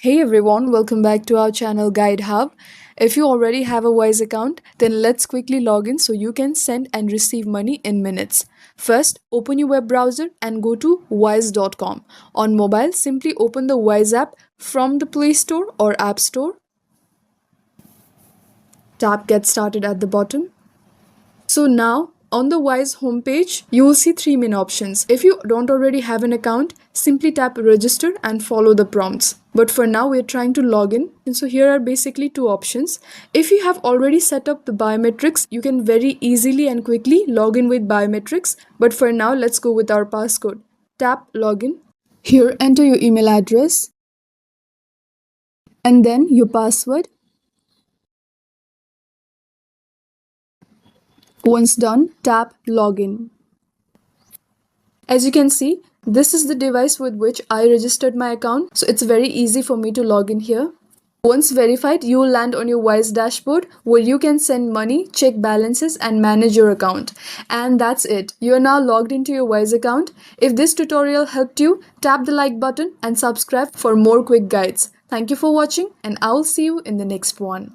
Hey everyone, welcome back to our channel Guide Hub. If you already have a Wise account, then let's quickly log in so you can send and receive money in minutes. First, open your web browser and go to wise.com. On mobile, simply open the Wise app from the Play Store or App Store. Tap Get Started at the bottom. So now, on the Wise homepage, you will see three main options. If you don't already have an account, simply tap register and follow the prompts. But for now, we're trying to log in. And so here are basically two options. If you have already set up the biometrics, you can very easily and quickly log in with biometrics. But for now, let's go with our passcode. Tap login. Here, enter your email address and then your password. Once done, tap login. As you can see, this is the device with which I registered my account, so it's very easy for me to log in here. Once verified, you will land on your Wise dashboard where you can send money, check balances and manage your account. And that's it. You are now logged into your Wise account. If this tutorial helped you, tap the like button and subscribe for more quick guides. Thank you for watching and I will see you in the next one.